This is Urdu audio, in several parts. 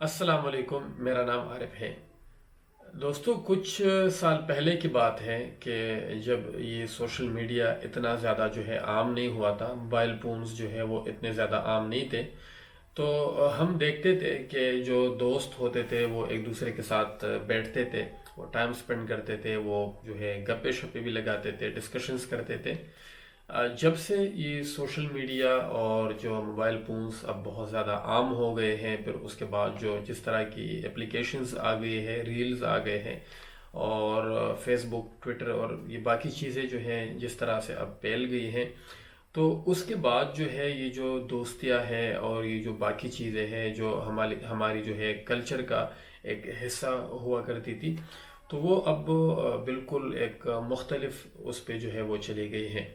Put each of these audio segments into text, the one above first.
السلام علیکم، میرا نام عارف ہے۔ دوستو، کچھ سال پہلے کی بات ہے کہ جب یہ سوشل میڈیا اتنا زیادہ جو ہے عام نہیں ہوا تھا، موبائل فونز جو ہے وہ اتنے زیادہ عام نہیں تھے، تو ہم دیکھتے تھے کہ جو دوست ہوتے تھے وہ ایک دوسرے کے ساتھ بیٹھتے تھے، وہ ٹائم سپینڈ کرتے تھے، وہ جو ہے گپے شپے بھی لگاتے تھے، ڈسکشنز کرتے تھے۔ جب سے یہ سوشل میڈیا اور جو موبائل فونز اب بہت زیادہ عام ہو گئے ہیں، پھر اس کے بعد جو جس طرح کی اپلیکیشنز آ گئی ہے، ریلز آ گئے ہیں، اور فیس بک، ٹویٹر اور یہ باقی چیزیں جو ہیں جس طرح سے اب پھیل گئی ہیں، تو اس کے بعد جو ہے یہ جو دوستیاں ہے اور یہ جو باقی چیزیں ہیں جو ہماری جو ہے کلچر کا ایک حصہ ہوا کرتی تھی، تو وہ اب بالکل ایک مختلف اس پہ جو ہے وہ چلی گئی ہیں۔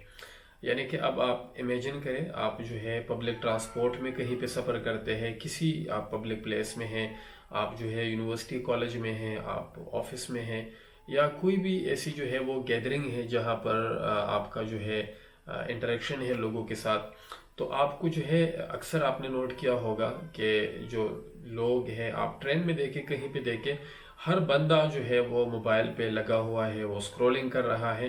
یعنی کہ اب آپ امیجن کریں، آپ جو ہے پبلک ٹرانسپورٹ میں کہیں پہ سفر کرتے ہیں، کسی آپ پبلک پلیس میں ہیں، آپ جو ہے یونیورسٹی کالج میں ہیں، آپ آفس میں ہیں، یا کوئی بھی ایسی جو ہے وہ گیدرنگ ہے جہاں پر آپ کا جو ہے انٹریکشن ہے لوگوں کے ساتھ، تو آپ کو جو ہے اکثر آپ نے نوٹ کیا ہوگا کہ جو لوگ ہیں، آپ ٹرین میں دیکھیں، کہیں پہ دیکھیں، ہر بندہ جو ہے وہ موبائل پہ لگا ہوا ہے، وہ اسکرولنگ کر رہا ہے۔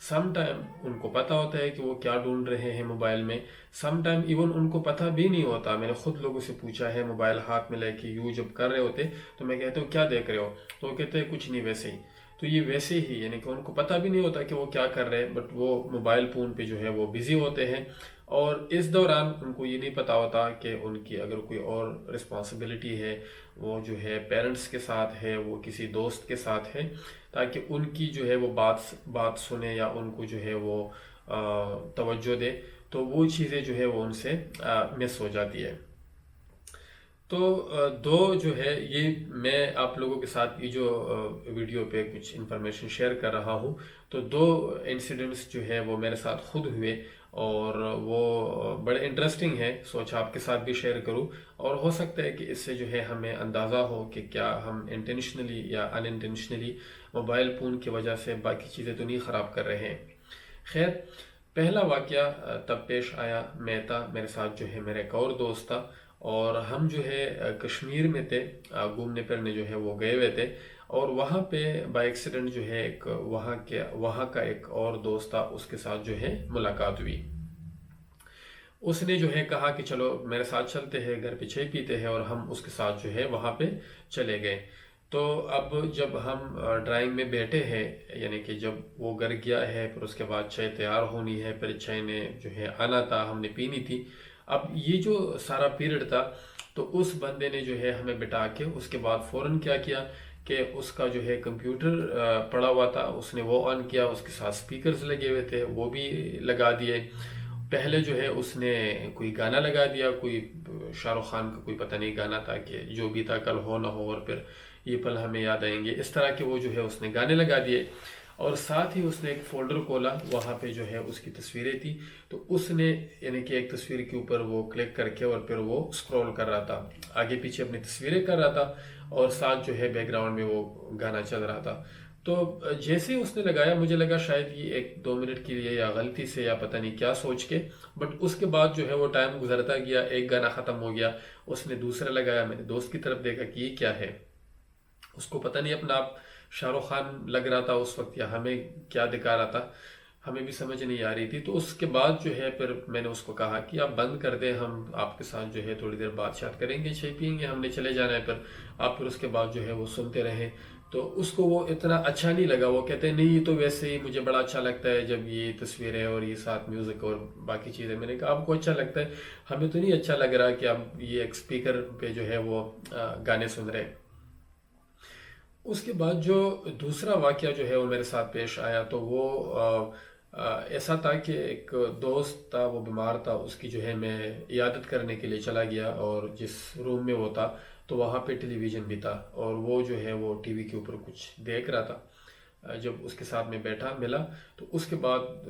سم ٹائم ان کو پتہ ہوتا ہے کہ وہ کیا ڈھونڈ رہے ہیں موبائل میں، سم ٹائم ایون ان کو پتہ بھی نہیں ہوتا۔ میں نے خود لوگوں سے پوچھا ہے، موبائل ہاتھ میں لے کے یوں جب کر رہے ہوتے تو میں کہتا ہوں کیا دیکھ رہے ہو، تو وہ کہتے ہیں کچھ نہیں، ویسے ہی۔ تو یہ ویسے ہی، یعنی کہ ان کو پتہ بھی نہیں ہوتا کہ وہ کیا کر رہے ہیں، بٹ وہ موبائل فون پہ جو ہے وہ بزی ہوتے ہیں، اور اس دوران ان کو یہ نہیں پتہ ہوتا کہ ان کی اگر کوئی اور رسپانسبلٹی ہے، وہ جو ہے پیرنٹس کے ساتھ ہے، وہ کسی دوست کے ساتھ ہے، تاکہ ان کی جو ہے وہ بات سنے یا ان کو جو ہے وہ توجہ دے، تو وہ چیزیں جو ہے وہ ان سے مس ہو جاتی ہے۔ تو دو جو ہے یہ میں آپ لوگوں کے ساتھ یہ جو ویڈیو پہ کچھ انفارمیشن شیئر کر رہا ہوں، تو دو انسیڈنٹس جو ہے وہ میرے ساتھ خود ہوئے، اور وہ بڑے انٹرسٹنگ ہے، سوچا آپ کے ساتھ بھی شیئر کروں، اور ہو سکتا ہے کہ اس سے جو ہے ہمیں اندازہ ہو کہ کیا ہم انٹینشنلی یا ان انٹینشنلی موبائل فون کی وجہ سے باقی چیزیں تو نہیں خراب کر رہے ہیں۔ خیر، پہلا واقعہ تب پیش آیا، میں تھا، میرے ساتھ جو ہے میرا ایک اور دوست تھا، اور ہم جو ہے کشمیر میں تھے، گھومنے پھرنے جو ہے وہ گئے ہوئے تھے، اور وہاں پہ بائی ایکسیڈنٹ جو ہے ایک وہاں کا ایک اور دوست تھا، اس کے ساتھ جو ہے ملاقات ہوئی۔ اس نے جو ہے کہا کہ چلو میرے ساتھ چلتے ہیں، گھر پہ چائے پیتے ہیں، اور ہم اس کے ساتھ جو ہے وہاں پہ چلے گئے۔ تو اب جب ہم ڈرائنگ میں بیٹھے ہیں، یعنی کہ جب وہ گھر گیا ہے، پھر اس کے بعد چائے تیار ہونی ہے، پھر چائے نے جو ہے آنا تھا، ہم نے پینی تھی۔ اب یہ جو سارا پیریڈ تھا، تو اس بندے نے جو ہے ہمیں بٹھا کے اس کے بعد فوراً کیا کیا کہ اس کا جو ہے کمپیوٹر پڑا ہوا تھا، اس نے وہ آن کیا، اس کے ساتھ سپیکرز لگے ہوئے تھے، وہ بھی لگا دیے۔ پہلے جو ہے اس نے کوئی گانا لگا دیا، کوئی شاہ رخ خان کا کوئی پتہ نہیں گانا تھا کہ جو بھی تھا کل ہو نہ ہو، اور پھر یہ پل ہمیں یاد آئیں گے، اس طرح کے وہ جو ہے اس نے گانے لگا دیے، اور ساتھ ہی اس نے ایک فولڈر کھولا، وہاں پہ جو ہے اس کی تصویریں تھیں، تو اس نے یعنی کہ ایک تصویر کے اوپر وہ کلک کر کے اور پھر وہ اسکرول کر رہا تھا، آگے پیچھے اپنی تصویریں کر رہا تھا، اور ساتھ جو ہے بیک گراؤنڈ میں وہ گانا چل رہا تھا۔ تو جیسے ہی اس نے لگایا، مجھے لگا شاید یہ ایک دو منٹ کے لیے یا غلطی سے یا پتہ نہیں کیا سوچ کے، بٹ اس کے بعد جو ہے وہ ٹائم گزرتا گیا، ایک گانا ختم ہو گیا، اس نے دوسرا لگایا، میں نے دوست کی طرف دیکھا کہ یہ کیا ہے، اس کو پتہ نہیں اپنا آپ شاہ رخ خان لگ رہا تھا اس وقت، یا ہمیں کیا دکھا رہا تھا، ہمیں بھی سمجھ نہیں آ رہی تھی۔ تو اس کے بعد جو ہے پھر میں نے اس کو کہا کہ آپ بند کر دیں، ہم آپ کے ساتھ جو ہے تھوڑی دیر بات چیت کریں گے، چائے پئیں گے، ہم نے چلے جانا ہے، پھر آپ پھر اس کے بعد جو ہے وہ سنتے رہیں۔ تو اس کو وہ اتنا اچھا نہیں لگا، وہ کہتے ہیں نہیں یہ تو ویسے ہی مجھے بڑا اچھا لگتا ہے جب یہ تصویریں اور یہ ساتھ میوزک اور باقی چیزیں۔ میں نے کہا آپ کو اچھا لگتا ہے، ہمیں تو نہیں اچھا لگ رہا کہ آپ یہ ایک اسپیکر پہ جو ہے وہ گانے سن رہے ہیں۔ اس کے بعد جو دوسرا واقعہ جو ہے وہ میرے ساتھ پیش آیا، تو وہ ایسا تھا کہ ایک دوست تھا، وہ بیمار تھا، اس کی جو ہے میں عیادت کرنے کے لیے چلا گیا، اور جس روم میں وہ تھا تو وہاں پہ ٹیلی ویژن بھی تھا، اور وہ جو ہے وہ ٹی وی کے اوپر کچھ دیکھ رہا تھا۔ جب اس کے ساتھ میں بیٹھا ملا، تو اس کے بعد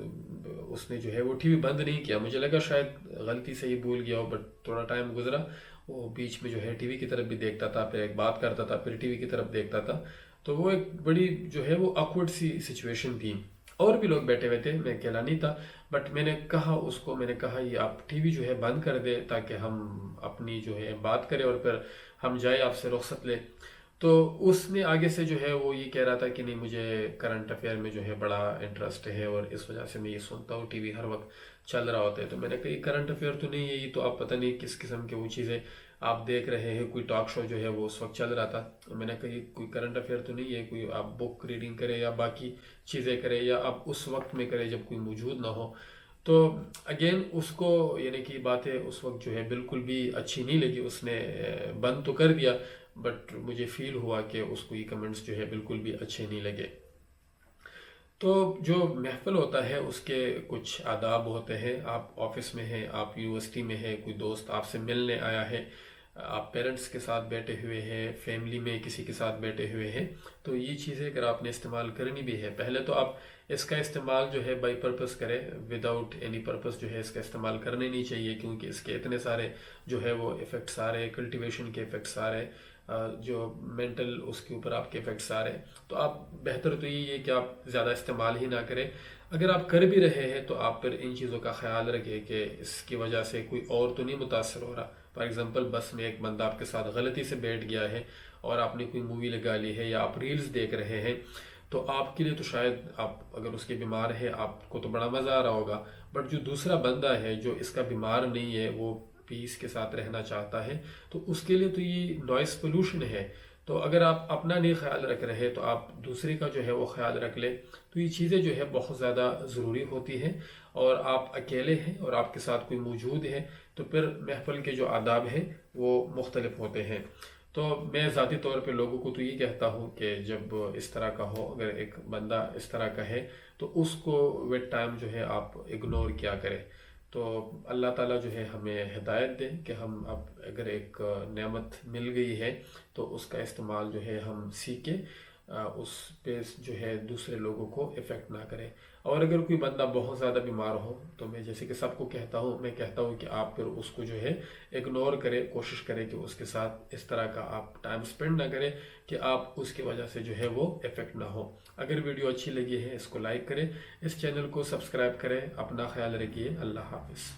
اس نے جو ہے وہ ٹی وی بند نہیں کیا، مجھے لگا شاید غلطی سے ہی بھول گیا ہو، بٹ تھوڑا ٹائم گزرا، وہ بیچ میں جو ہے ٹی وی کی طرف بھی دیکھتا تھا، پھر ایک بات کرتا تھا، پھر ٹی وی کی طرف دیکھتا تھا، تو وہ ایک بڑی جو ہے وہ آکورڈ سی سچویشن تھی۔ اور بھی لوگ بیٹھے ہوئے تھے، میں اکیلا نہیں تھا، بٹ میں نے کہا اس کو، میں نے کہا یہ آپ ٹی وی جو ہے بند کر دے تاکہ ہم اپنی جو ہے بات کریں اور پھر ہم جائیں آپ سے رخصت لیں۔ تو اس نے آگے سے جو ہے وہ یہ کہہ رہا تھا کہ نہیں مجھے کرنٹ افیئر میں جو ہے بڑا انٹرسٹ ہے اور اس وجہ سے میں یہ سنتا ہوں، ٹی وی ہر وقت چل رہا ہوتا ہے۔ تو میں نے کہا یہ کرنٹ افیئر تو نہیں ہے، یہ تو آپ پتہ نہیں کس قسم کے وہ چیزیں آپ دیکھ رہے ہیں، کوئی ٹاک شو جو ہے وہ اس وقت چل رہا تھا۔ میں نے کہا یہ کوئی کرنٹ افیئر تو نہیں ہے، کوئی آپ بک ریڈنگ کریں یا باقی چیزیں کریں یا آپ اس وقت میں کریں جب کوئی موجود نہ ہو۔ تو اگین اس کو یعنی کہ باتیں اس وقت جو ہے بالکل بھی اچھی نہیں لگی، اس نے بند تو کر دیا، بٹ مجھے فیل ہوا کہ اس کو یہ کمنٹس جو ہے بالکل بھی اچھے نہیں لگے۔ تو جو محفل ہوتا ہے اس کے کچھ آداب ہوتے ہیں، آپ آفس میں ہیں، آپ یونیورسٹی میں ہیں، کوئی دوست آپ سے ملنے آیا ہے، آپ پیرنٹس کے ساتھ بیٹھے ہوئے ہیں، فیملی میں کسی کے ساتھ بیٹھے ہوئے ہیں، تو یہ چیزیں اگر آپ نے استعمال کرنی بھی ہے، پہلے تو آپ اس کا استعمال جو ہے بائی پرپس کریں، وداؤٹ اینی پرپس جو ہے اس کا استعمال کرنے نہیں چاہیے، کیونکہ اس کے اتنے سارے جو ہے وہ ایفیکٹس آ رہے ہیں، کلٹیویشن کے ایفیکٹس آ رہے ہیں، جو مینٹل اس کے اوپر آپ کے ایفیکٹس آ رہے ہیں۔ تو آپ بہتر تو یہ ہے کہ آپ زیادہ استعمال ہی نہ کریں۔ اگر آپ کر بھی رہے ہیں تو آپ پھر ان چیزوں کا خیال رکھیں کہ اس کی وجہ سے کوئی اور تو نہیں متاثر ہو رہا۔ فار ایگزامپل بس میں ایک بندہ آپ کے ساتھ غلطی سے بیٹھ گیا ہے اور آپ نے کوئی مووی لگا لی ہے یا آپ ریلز دیکھ رہے ہیں، تو آپ کے لیے تو شاید آپ اگر اس کے بیمار ہے آپ کو تو بڑا مزہ آ رہا ہوگا، بٹ جو دوسرا بندہ ہے جو اس کا بیمار نہیں ہے، وہ پیس کے ساتھ رہنا چاہتا ہے، تو اس کے لیے تو یہ نوائز پولوشن ہے۔ تو اگر آپ اپنا نہیں خیال رکھ رہے تو آپ دوسرے کا جو ہے وہ خیال رکھ لیں۔ تو یہ چیزیں جو ہے بہت زیادہ ضروری ہوتی ہیں، اور آپ اکیلے ہیں اور آپ کے ساتھ کوئی موجود ہے تو پھر محفل کے جو آداب ہیں وہ مختلف ہوتے ہیں۔ تو میں ذاتی طور پہ لوگوں کو تو یہ کہتا ہوں کہ جب اس طرح کا ہو، اگر ایک بندہ اس طرح کا ہے تو اس کو وتھ ٹائم جو ہے آپ اگنور کیا کریں۔ تو اللہ تعالیٰ جو ہے ہمیں ہدایت دے کہ ہم اب اگر ایک نعمت مل گئی ہے تو اس کا استعمال جو ہے ہم سیکھیں، اس پہ جو ہے دوسرے لوگوں کو افیکٹ نہ کرے۔ اور اگر کوئی بندہ بہت زیادہ بیمار ہو تو میں جیسے کہ سب کو کہتا ہوں، میں کہتا ہوں کہ آپ پھر اس کو جو ہے اگنور کرے، کوشش کرے کہ اس کے ساتھ اس طرح کا آپ ٹائم سپینڈ نہ کریں کہ آپ اس کی وجہ سے جو ہے وہ افیکٹ نہ ہو۔ اگر ویڈیو اچھی لگی ہے اس کو لائک کریں، اس چینل کو سبسکرائب کریں، اپنا خیال رکھیے، اللہ حافظ۔